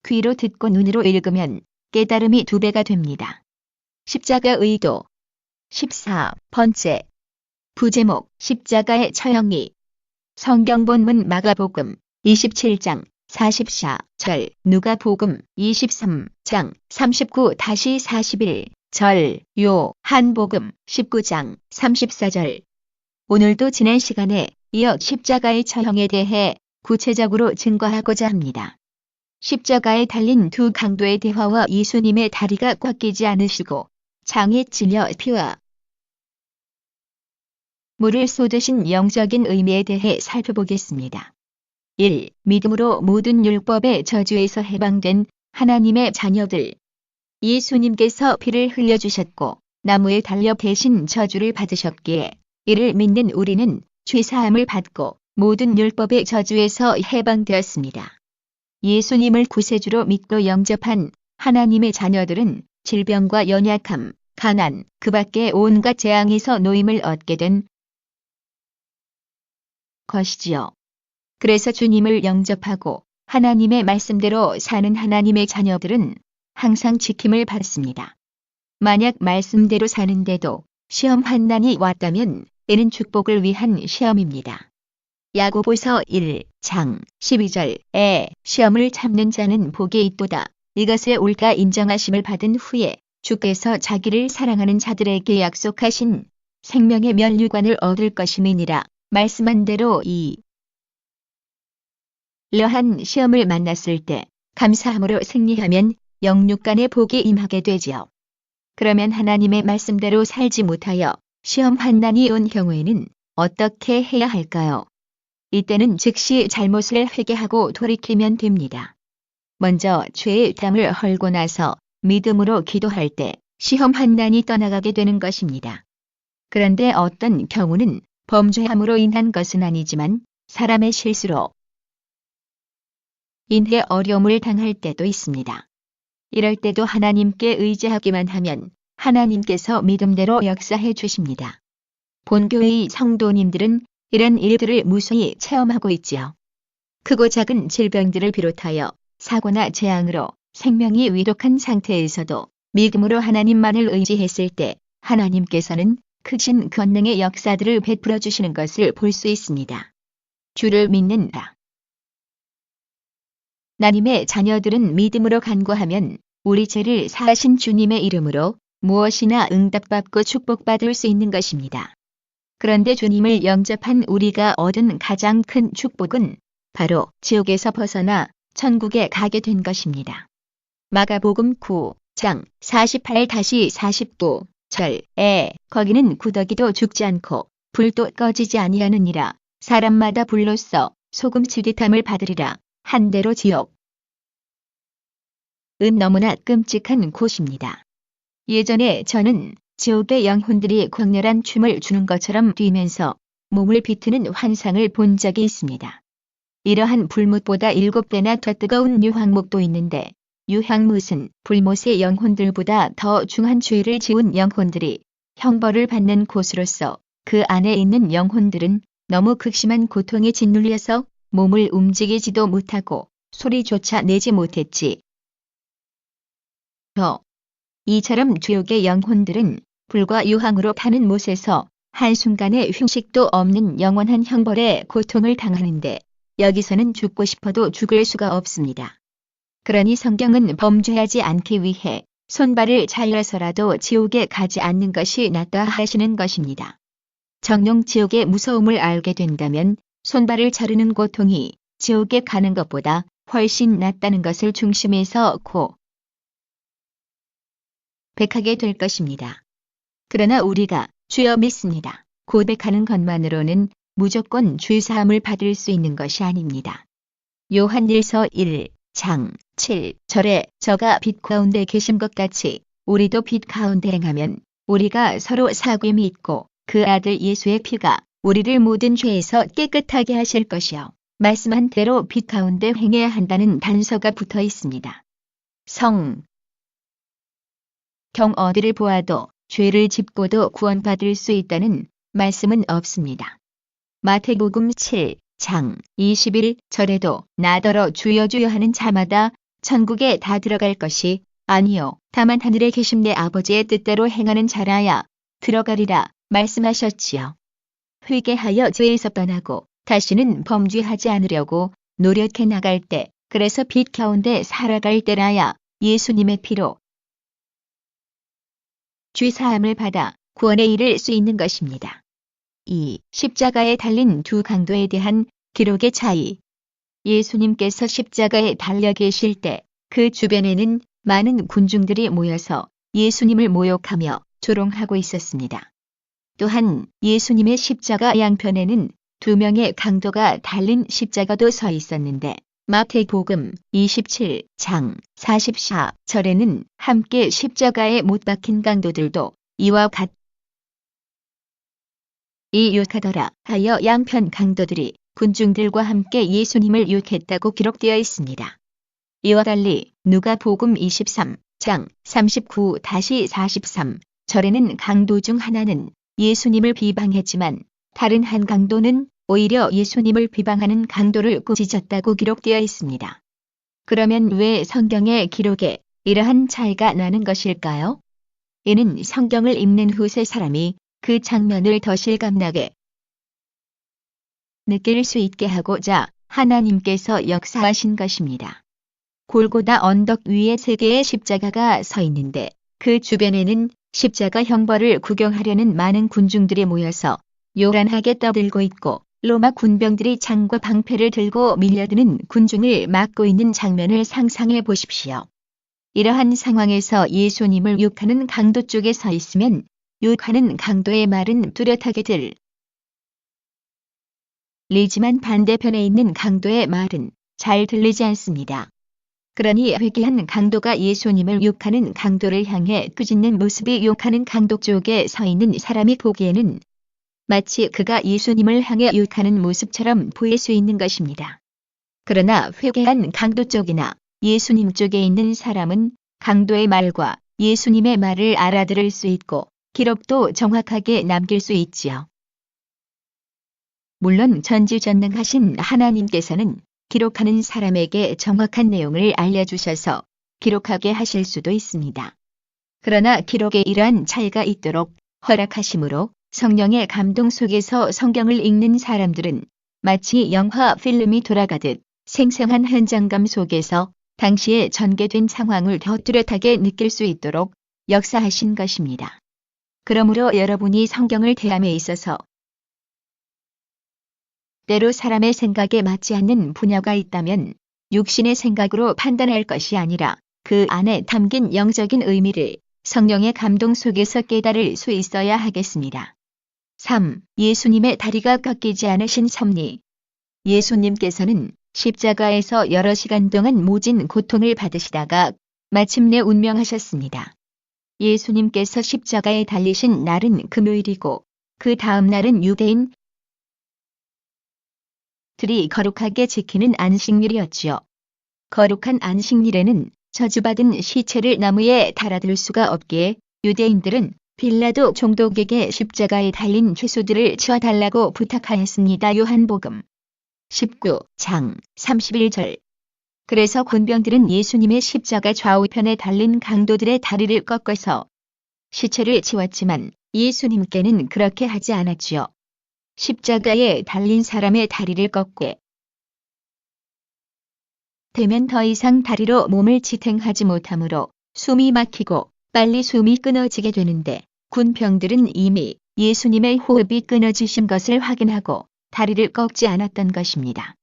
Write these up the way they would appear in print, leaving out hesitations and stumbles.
귀로 듣고 눈으로 읽으면 깨달음이 2배가 됩니다. 십자가 의도 14번째 부제목 십자가의 처형이 성경 본문 마가복음 27장 44절 누가복음 23장 39-41절 요한복음 19장 34절 오늘도 지난 시간에 이어 십자가의 처형에 대해 구체적으로 증거하고자 합니다. 십자가에 달린 두 강도의 대화와 예수님의 다리가 꽉 끼지 않으시고 장에 찔려 피와 물을 쏟으신 영적인 의미에 대해 살펴보겠습니다. 1. 믿음으로 모든 율법의 저주에서 해방된 하나님의 자녀들. 예수님께서 피를 흘려주셨고 나무에 달려 대신 저주를 받으셨기에 이를 믿는 우리는 죄사함을 받고 모든 율법의 저주에서 해방되었습니다. 예수님을 구세주로 믿고 영접한 하나님의 자녀들은 질병과 연약함, 가난, 그 밖의 온갖 재앙에서 노임을 얻게 된 것이지요. 그래서 주님을 영접하고 하나님의 말씀대로 사는 하나님의 자녀들은 항상 지킴을 받습니다. 만약 말씀대로 사는데도 시험 환난이 왔다면 이는 축복을 위한 시험입니다. 야고보서 1장 12절에 시험을 참는 자는 복이 있도다. 이것을 옳다 인정하심을 받은 후에 주께서 자기를 사랑하는 자들에게 약속하신 생명의 면류관을 얻을 것임이니라. 말씀한 대로 이러한 시험을 만났을 때 감사함으로 승리하면 영육간의 복이 임하게 되지요. 그러면 하나님의 말씀대로 살지 못하여 시험 환난이 온 경우에는 어떻게 해야 할까요? 이때는 즉시 잘못을 회개하고 돌이키면 됩니다. 먼저 죄의 땀을 헐고 나서 믿음으로 기도할 때 시험 환난이 떠나가게 되는 것입니다. 그런데 어떤 경우는 범죄함으로 인한 것은 아니지만 사람의 실수로 인해 어려움을 당할 때도 있습니다. 이럴 때도 하나님께 의지하기만 하면 하나님께서 믿음대로 역사해 주십니다. 본교의 성도님들은 이런 일들을 무수히 체험하고 있지요. 크고 작은 질병들을 비롯하여 사고나 재앙으로 생명이 위독한 상태에서도 믿음으로 하나님만을 의지했을 때 하나님께서는 크신 권능의 역사들을 베풀어 주시는 것을 볼 수 있습니다. 주를 믿는다. 하나님의 자녀들은 믿음으로 간구하면 우리 죄를 사하신 주님의 이름으로 무엇이나 응답받고 축복받을 수 있는 것입니다. 그런데 주님을 영접한 우리가 얻은 가장 큰 축복은 바로 지옥에서 벗어나 천국에 가게 된 것입니다. 마가복음 9장 48-49절에 거기는 구더기도 죽지 않고 불도 꺼지지 아니하느니라. 사람마다 불로써 소금 치듯함을 받으리라. 한대로 지옥은 너무나 끔찍한 곳입니다. 예전에 저는 지옥의 영혼들이 광렬한 춤을 추는 것처럼 뛰면서 몸을 비트는 환상을 본 적이 있습니다. 이러한 불못보다 7배나 더 뜨거운 유황목도 있는데 유황못은 불못의 영혼들보다 더 중한 죄를 지은 영혼들이 형벌을 받는 곳으로서 그 안에 있는 영혼들은 너무 극심한 고통에 짓눌려서 몸을 움직이지도 못하고 소리조차 내지 못했지. 이처럼 지옥의 영혼들은 불과 유황으로 파는 못에서 한순간의 휴식도 없는 영원한 형벌의 고통을 당하는데 여기서는 죽고 싶어도 죽을 수가 없습니다. 그러니 성경은 범죄하지 않기 위해 손발을 잘라서라도 지옥에 가지 않는 것이 낫다 하시는 것입니다. 정녕 지옥의 무서움을 알게 된다면 손발을 자르는 고통이 지옥에 가는 것보다 훨씬 낫다는 것을 중심에서 고백하게 될 것입니다. 그러나 우리가 주여 믿습니다. 고백하는 것만으로는 무조건 죄사함을 받을 수 있는 것이 아닙니다. 요한일서 1장 7절에 저가 빛 가운데 계신 것 같이 우리도 빛 가운데 행하면 우리가 서로 사귐이 있고 그 아들 예수의 피가 우리를 모든 죄에서 깨끗하게 하실 것이요. 말씀한 대로 빛 가운데 행해야 한다는 단서가 붙어 있습니다. 성경 어디를 보아도 죄를 짚고도 구원받을 수 있다는 말씀은 없습니다. 마태복음 7장 21절에도 나더러 주여 주여 하는 자마다 천국에 다 들어갈 것이 아니요 다만 하늘에 계신 내 아버지의 뜻대로 행하는 자라야 들어가리라 말씀하셨지요. 회개하여 죄에서 떠나고 다시는 범죄하지 않으려고 노력해 나갈 때, 그래서 빛 가운데 살아갈 때라야 예수님의 피로 죄 사함을 받아 구원에 이를 수 있는 것입니다. 이 십자가에 달린 두 강도에 대한 기록의 차이. 예수님께서 십자가에 달려 계실 때 그 주변에는 많은 군중들이 모여서 예수님을 모욕하며 조롱하고 있었습니다. 또한 예수님의 십자가 양편에는 두 명의 강도가 달린 십자가도 서 있었는데 마태복음 27장 44절에는 함께 십자가에 못 박힌 강도들도 이와 같이 유혹하더라 하여 양편 강도들이 군중들과 함께 예수님을 유혹했다고 기록되어 있습니다. 이와 달리 누가복음 23장 39-43절에는 강도 중 하나는 예수님을 비방했지만 다른 한 강도는 오히려 예수님을 비방하는 강도를 꾸짖었다고 기록되어 있습니다. 그러면 왜 성경의 기록에 이러한 차이가 나는 것일까요? 이는 성경을 읽는 후세 사람이 그 장면을 더 실감나게 느낄 수 있게 하고자 하나님께서 역사하신 것입니다. 골고다 언덕 위에 세 개의 십자가가 서 있는데 그 주변에는 십자가 형벌을 구경하려는 많은 군중들이 모여서 요란하게 떠들고 있고 로마 군병들이 창과 방패를 들고 밀려드는 군중을 막고 있는 장면을 상상해 보십시오. 이러한 상황에서 예수님을 욕하는 강도 쪽에 서 있으면 욕하는 강도의 말은 뚜렷하게 들리지만 반대편에 있는 강도의 말은 잘 들리지 않습니다. 그러니 회개한 강도가 예수님을 욕하는 강도를 향해 꾸짖는 모습이 욕하는 강도 쪽에 서 있는 사람이 보기에는 마치 그가 예수님을 향해 욕하는 모습처럼 보일 수 있는 것입니다. 그러나 회개한 강도 쪽이나 예수님 쪽에 있는 사람은 강도의 말과 예수님의 말을 알아들을 수 있고 기록도 정확하게 남길 수 있지요. 물론 전지전능하신 하나님께서는 기록하는 사람에게 정확한 내용을 알려주셔서 기록하게 하실 수도 있습니다. 그러나 기록에 이러한 차이가 있도록 허락하심으로 성령의 감동 속에서 성경을 읽는 사람들은 마치 영화 필름이 돌아가듯 생생한 현장감 속에서 당시에 전개된 상황을 더 뚜렷하게 느낄 수 있도록 역사하신 것입니다. 그러므로 여러분이 성경을 대함에 있어서 때로 사람의 생각에 맞지 않는 분야가 있다면 육신의 생각으로 판단할 것이 아니라 그 안에 담긴 영적인 의미를 성령의 감동 속에서 깨달을 수 있어야 하겠습니다. 3. 예수님의 다리가 꺾이지 않으신 섭리. 예수님께서는 십자가에서 여러 시간 동안 모진 고통을 받으시다가 마침내 운명하셨습니다. 예수님께서 십자가에 달리신 날은 금요일이고 그 다음 날은 유대인 들이 거룩하게 지키는 안식일이었지요. 거룩한 안식일에는 저주받은 시체를 나무에 달아둘 수가 없기에 유대인들은 빌라도 총독에게 십자가에 달린 죄수들을 치워달라고 부탁하였습니다. 요한복음 19장 31절. 그래서 군병들은 예수님의 십자가 좌우편에 달린 강도들의 다리를 꺾어서 시체를 치웠지만 예수님께는 그렇게 하지 않았지요. 십자가에 달린 사람의 다리를 꺾게 되면 더 이상 다리로 몸을 지탱하지 못하므로 숨이 막히고 빨리 숨이 끊어지게 되는데 군병들은 이미 예수님의 호흡이 끊어지신 것을 확인하고 다리를 꺾지 않았던 것입니다.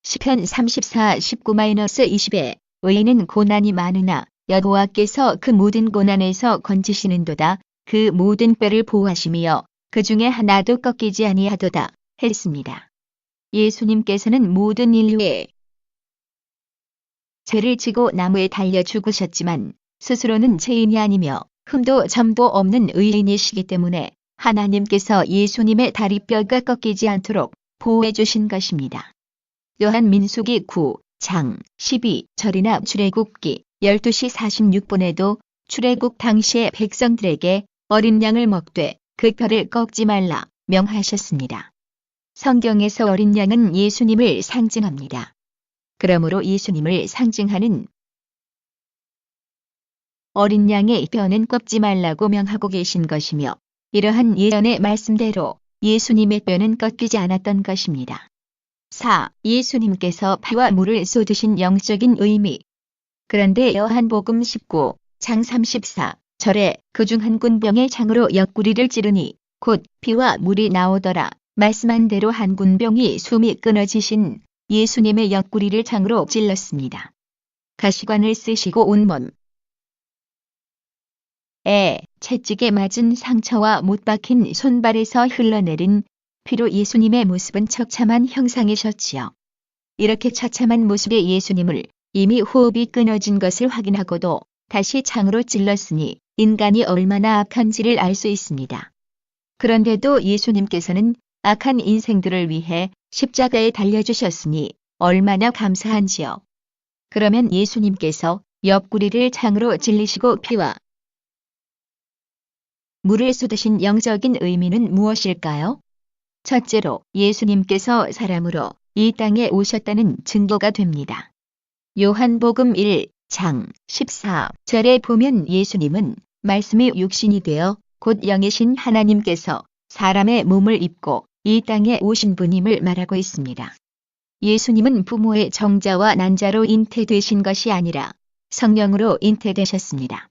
시편 34:19-20에 의인은 고난이 많으나 여호와께서 그 모든 고난에서 건지시는도다. 그 모든 뼈를 보호하시며 그 중에 하나도 꺾이지 아니하도다 했습니다. 예수님께서는 모든 인류의 죄를 지고 나무에 달려 죽으셨지만 스스로는 죄인이 아니며 흠도 점도 없는 의인이시기 때문에 하나님께서 예수님의 다리뼈가 꺾이지 않도록 보호해 주신 것입니다. 또한 민수기 9장 12절이나 출애굽기 12시 46분에도 출애굽 당시의 백성들에게 어린 양을 먹되 그 뼈를 꺾지 말라 명하셨습니다. 성경에서 어린 양은 예수님을 상징합니다. 그러므로 예수님을 상징하는 어린 양의 뼈는 꺾지 말라고 명하고 계신 것이며 이러한 예언의 말씀대로 예수님의 뼈는 꺾이지 않았던 것입니다. 4. 예수님께서 피와 물을 쏟으신 영적인 의미. 그런데 요한복음 19장 34절에 그중 한 군병의 창으로 옆구리를 찌르니 곧 피와 물이 나오더라. 말씀한 대로 한 군병이 숨이 끊어지신 예수님의 옆구리를 창으로 찔렀습니다. 가시관을 쓰시고 온몸에 채찍에 맞은 상처와 못 박힌 손발에서 흘러내린 피로 예수님의 모습은 처참한 형상이셨지요. 이렇게 처참한 모습의 예수님을 이미 호흡이 끊어진 것을 확인하고도 다시 창으로 찔렀으니 인간이 얼마나 악한지를 알 수 있습니다. 그런데도 예수님께서는 악한 인생들을 위해 십자가에 달려주셨으니 얼마나 감사한지요. 그러면 예수님께서 옆구리를 창으로 찔리시고 피와 물을 쏟으신 영적인 의미는 무엇일까요? 첫째로 예수님께서 사람으로 이 땅에 오셨다는 증거가 됩니다. 요한복음 1장 14절에 보면 예수님은 말씀이 육신이 되어 곧 영이신 하나님께서 사람의 몸을 입고 이 땅에 오신 분임을 말하고 있습니다. 예수님은 부모의 정자와 난자로 잉태되신 것이 아니라 성령으로 잉태되셨습니다.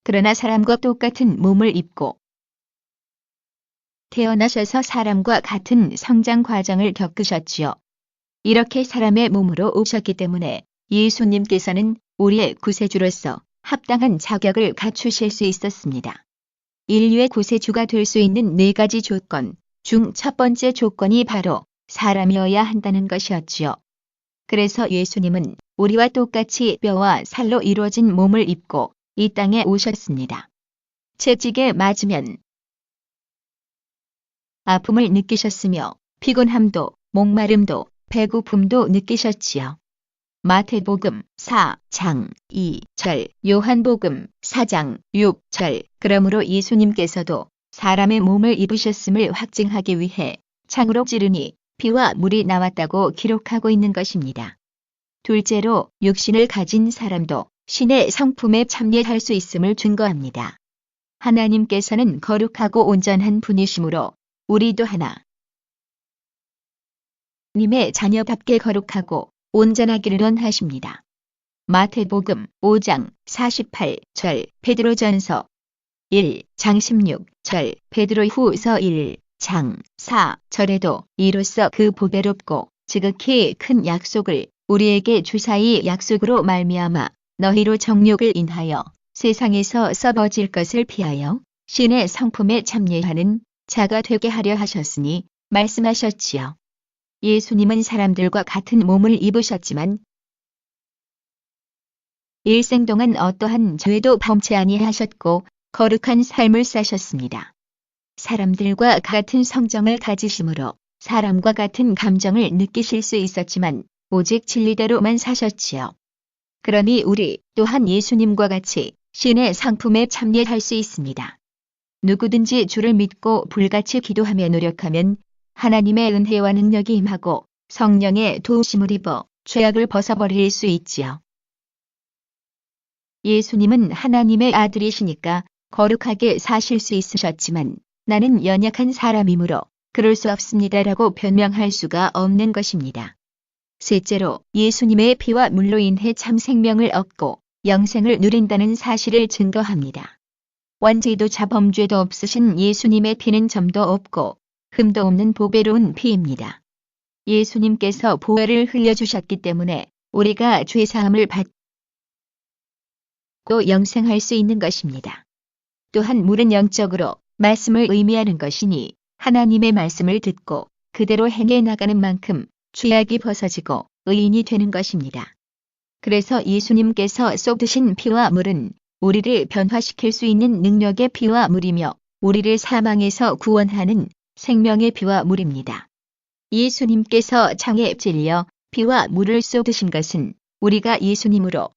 그러나 사람과 똑같은 몸을 입고 태어나셔서 사람과 같은 성장 과정을 겪으셨지요. 이렇게 사람의 몸으로 오셨기 때문에 예수님께서는 우리의 구세주로서 합당한 자격을 갖추실 수 있었습니다. 인류의 구세주가 될 수 있는 4가지 조건 중 첫 번째 조건이 바로 사람이어야 한다는 것이었지요. 그래서 예수님은 우리와 똑같이 뼈와 살로 이루어진 몸을 입고 이 땅에 오셨습니다. 채찍에 맞으면 아픔을 느끼셨으며 피곤함도 목마름도 배고픔도 느끼셨지요. 마태복음 4장 2절, 요한복음 4장 6절. 그러므로 예수님께서도 사람의 몸을 입으셨음을 확증하기 위해 창으로 찌르니 피와 물이 나왔다고 기록하고 있는 것입니다. 둘째로 육신을 가진 사람도 신의 성품에 참여할 수 있음을 증거합니다. 하나님께서는 거룩하고 온전한 분이시므로 우리도 하나님의 자녀답게 거룩하고 온전하기를 원하십니다. 마태복음 5장 48절, 베드로전서 1장 16절, 베드로후서 1장 4절에도 이로써 그 보배롭고 지극히 큰 약속을 우리에게 주사이 약속으로 말미암아 너희로 정욕을 인하여 세상에서 썩어질 것을 피하여 신의 성품에 참여하는 자가 되게 하려 하셨으니 말씀하셨지요. 예수님은 사람들과 같은 몸을 입으셨지만 일생 동안 어떠한 죄도 범치 아니하셨고 거룩한 삶을 사셨습니다. 사람들과 같은 성정을 가지심으로 사람과 같은 감정을 느끼실 수 있었지만 오직 진리대로만 사셨지요. 그러니 우리 또한 예수님과 같이 신의 성품에 참여할 수 있습니다. 누구든지 주를 믿고 불같이 기도하며 노력하면 하나님의 은혜와 능력이 임하고 성령의 도우심을 입어 죄악을 벗어버릴 수 있지요. 예수님은 하나님의 아들이시니까 거룩하게 사실 수 있으셨지만 나는 연약한 사람이므로 그럴 수 없습니다라고 변명할 수가 없는 것입니다. 셋째로 예수님의 피와 물로 인해 참 생명을 얻고 영생을 누린다는 사실을 증거합니다. 원죄도 자범죄도 없으신 예수님의 피는 점도 없고 흠도 없는 보배로운 피입니다. 예수님께서 보혈을 흘려주셨기 때문에 우리가 죄사함을 받고 영생할 수 있는 것입니다. 또한 물은 영적으로 말씀을 의미하는 것이니 하나님의 말씀을 듣고 그대로 행해 나가는 만큼 죄악이 벗어지고 의인이 되는 것입니다. 그래서 예수님께서 쏟으신 피와 물은 우리를 변화시킬 수 있는 능력의 피와 물이며 우리를 사망에서 구원하는 생명의 피와 물입니다. 예수님께서 창에 찔려 피와 물을 쏟으신 것은 우리가 예수님으로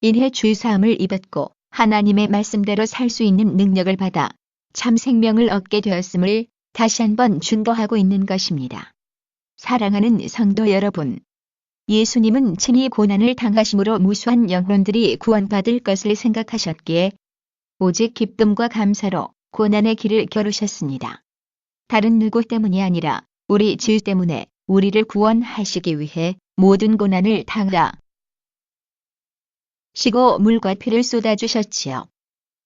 인해 죄사함을 입었고 하나님의 말씀대로 살 수 있는 능력을 받아 참 생명을 얻게 되었음을 다시 한번 증거하고 있는 것입니다. 사랑하는 성도 여러분, 예수님은 친히 고난을 당하심으로 무수한 영혼들이 구원받을 것을 생각하셨기에 오직 기쁨과 감사로 고난의 길을 겨루셨습니다. 다른 누구 때문이 아니라 우리 죄 때문에 우리를 구원하시기 위해 모든 고난을 당하시고 물과 피를 쏟아주셨지요.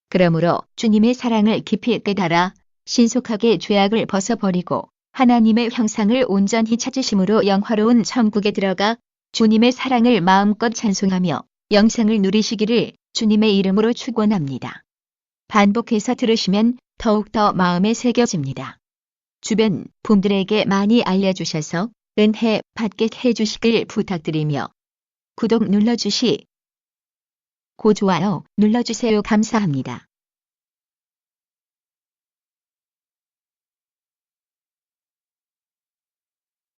그러므로 주님의 사랑을 깊이 깨달아 신속하게 죄악을 벗어버리고 하나님의 형상을 온전히 찾으심으로 영화로운 천국에 들어가 주님의 사랑을 마음껏 찬송하며 영생을 누리시기를 주님의 이름으로 축원합니다. 반복해서 들으시면 더욱더 마음에 새겨집니다. 주변 분들에게 많이 알려주셔서 은혜 받게 해주시길 부탁드리며 구독 눌러주시고 좋아요 눌러주세요. 감사합니다.